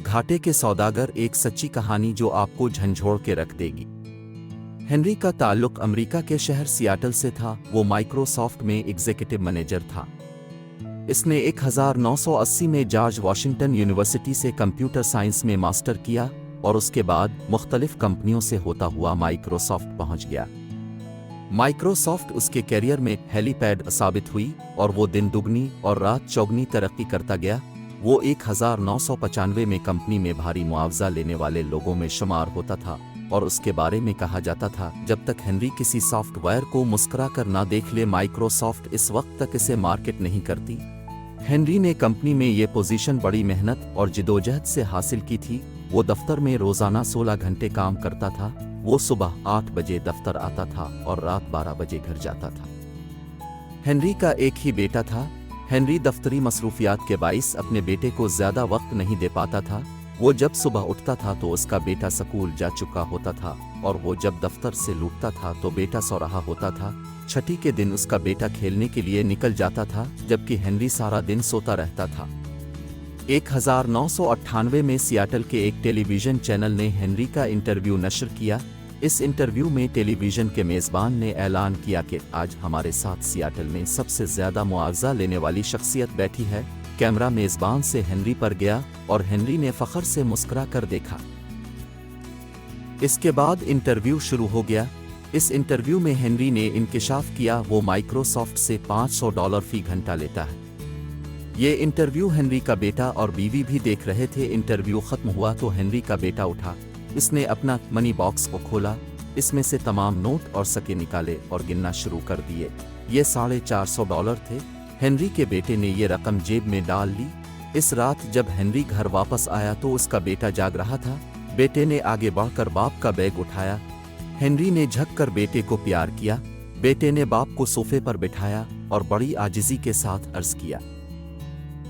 घाटे के सौदागर, एक सच्ची कहानी जो आपको झंझोड़ के रख देगी। हेनरी का ताल्लुक अमेरिका के शहर सियाटल से था। वो माइक्रोसॉफ्ट में एग्जीक्यूटिव मैनेजर था। इसने 1980 में जॉर्ज वाशिंगटन यूनिवर्सिटी से कंप्यूटर साइंस में मास्टर किया और उसके बाद मुख्तलिफ कंपनियों से होता हुआ माइक्रोसॉफ्ट पहुंच गया। माइक्रोसॉफ्ट उसके करियर में हेलीपैड साबित हुई और वो दिन दुगनी और रात चौगनी तरक्की करता गया। वो 1995 में कंपनी में भारी मुआवजा लेने वाले लोगों में शुमार होता था और उसके बारे में कहा जाता था, जब तक हेनरी किसी सॉफ्टवेयर को मुस्कुरा कर ना देख ले, माइक्रोसॉफ्ट इस वक्त तक इसे मार्केट नहीं करती। हेनरी ने कंपनी में ये पोजीशन बड़ी मेहनत और जिदोजहद से हासिल की थी। वो दफ्तर में रोजाना 16 घंटे काम करता था। वो सुबह 8 बजे दफ्तर आता था और रात 12 बजे घर जाता था। हेनरी का एक ही बेटा था। हेनरी दफ्तरी मसरूफियात के बाइस अपने बेटे को ज्यादा वक्त नहीं दे पाता था। वो जब सुबह उठता था तो उसका बेटा स्कूल जा चुका होता था और वो जब दफ्तर से लौटता था तो बेटा सो रहा होता था। छठी के दिन उसका बेटा खेलने के लिए निकल जाता था, जबकि हेनरी सारा दिन सोता रहता था। 1998 में सियाटल के एक टेलीविजन चैनल ने हेनरी का इंटरव्यू नशर किया। इस इंटरव्यू में टेलीविजन के मेज़बान ने ऐलान किया कि आज हमारे साथ सियाटल में सबसे ज्यादा मुआवजा लेने वाली शख्सियत बैठी है। कैमरा मेज़बान से हेनरी पर गया और हेनरी ने फख्र से मुस्कुरा कर देखा। इसके बाद इंटरव्यू शुरू हो गया। इस इंटरव्यू में हेनरी ने इंकिशाफ किया वो माइक्रोसॉफ्ट से $500 फी घंटा लेता है। ये इंटरव्यू हेनरी का बेटा और बीवी भी देख रहे थे। इंटरव्यू खत्म हुआ तो हेनरी का बेटा उठा, इसने अपना मनी बॉक्स को खोला, इसमें से तमाम नोट और सिक्के निकाले और गिनना शुरू कर दिए। ये $450 थे। हेनरी के बेटे ने ये रकम जेब में डाल ली। इस रात जब हेनरी घर वापस आया तो उसका बेटा जाग रहा था। बेटे ने आगे बढ़कर बाप का बैग उठाया। हेनरी ने झक कर बेटे को प्यार किया। बेटे ने बाप को सोफे पर बिठाया और बड़ी आजिज़ी के साथ अर्ज किया,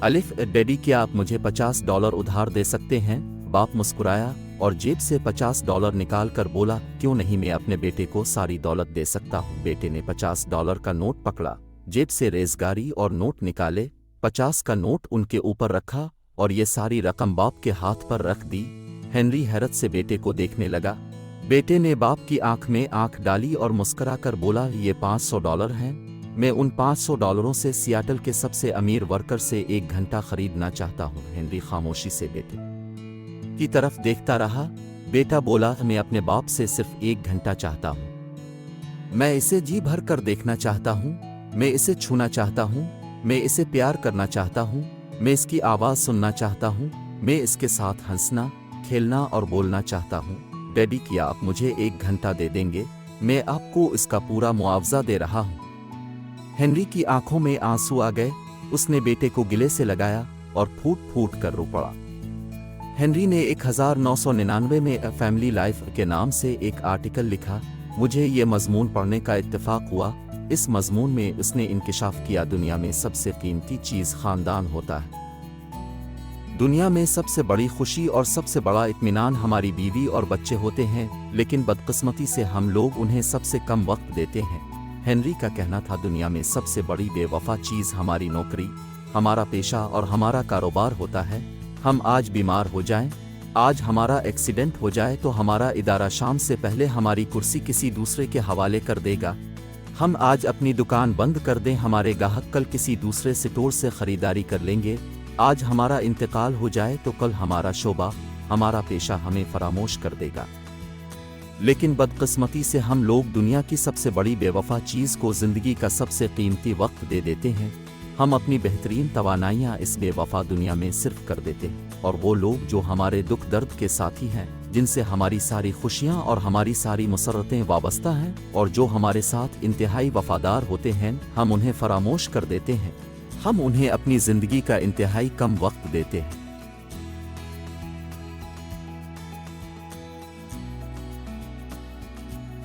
अलिफ डैडी, क्या आप मुझे $50 उधार दे सकते हैं? बाप मुस्कुराया और जेब से $50 निकाल कर बोला, क्यों नहीं, मैं अपने बेटे को सारी दौलत दे सकता हूँ। बेटे ने $50 का नोट पकड़ा, जेब से रेजगारी और नोट निकाले, 50 का नोट उनके ऊपर रखा और ये सारी रकम बाप के हाथ पर रख दी। हेनरी हैरत से बेटे को देखने लगा। बेटे ने बाप की आंख में आंख डाली और मुस्कुरा कर बोला, ये $500 हैं। मैं उन $500 से सियाटल के सबसे अमीर वर्कर से 1 घंटा खरीदना चाहता हूँ। हेनरी खामोशी से बेटे की तरफ देखता रहा। बेटा बोला, मैं अपने बाप से सिर्फ 1 घंटा चाहता हूँ। मैं इसे जी भर कर देखना चाहता हूँ। मैं इसे छूना चाहता हूँ। मैं इसे प्यार करना चाहता हूँ। मैं इसकी आवाज़ सुनना चाहता हूँ। मैं इसके साथ हंसना, खेलना और बोलना चाहता हूँ। डैडी, क्या आप मुझे 1 घंटा दे देंगे? मैं आपको इसका पूरा मुआवजा दे रहा हूँ। हेनरी की आंखों में आंसू आ गए। उसने बेटे को गिले से लगाया और फूट फूट कर रो पड़ा। हेनरी ने 1999 में फैमिली लाइफ के नाम से एक आर्टिकल लिखा। मुझे ये मजमून पढ़ने का इत्तेफाक हुआ। इस मजमून में उसने इंकिशाफ किया, दुनिया में सबसे कीमती चीज़ खानदान होता है। दुनिया में सबसे बड़ी खुशी और सबसे बड़ा इत्मीनान हमारी बीवी और बच्चे होते हैं, लेकिन बदकिस्मती से हम लोग उन्हें सबसे कम वक्त देते हैं। हेनरी का कहना था, दुनिया में सबसे बड़ी बेवफा चीज़ हमारी नौकरी, हमारा पेशा और हमारा कारोबार होता है। हम आज बीमार हो जाएं, आज हमारा एक्सीडेंट हो जाए तो हमारा इदारा शाम से पहले हमारी कुर्सी किसी दूसरे के हवाले कर देगा। हम आज अपनी दुकान बंद कर दें, हमारे ग्राहक कल किसी दूसरे स्टोर से खरीदारी कर लेंगे। आज हमारा इंतकाल हो जाए तो कल हमारा शोबा, हमारा पेशा हमें फरामोश कर देगा। लेकिन बदकिस्मती से हम लोग दुनिया की सबसे बड़ी बेवफा चीज़ को ज़िंदगी का सबसे कीमती वक्त दे देते हैं। हम अपनी बेहतरीन तवानाइयाँ इस बेवफा दुनिया में सिर्फ कर देते हैं। और वो लोग जो हमारे दुख दर्द के साथी हैं, जिनसे हमारी सारी खुशियाँ और हमारी सारी मुसर्रतें वाबस्ता हैं और जो हमारे साथ इंतहाई वफादार होते हैं, हम उन्हें फरामोश कर देते हैं। हम उन्हें अपनी ज़िंदगी का इंतहाई कम वक्त देते हैं।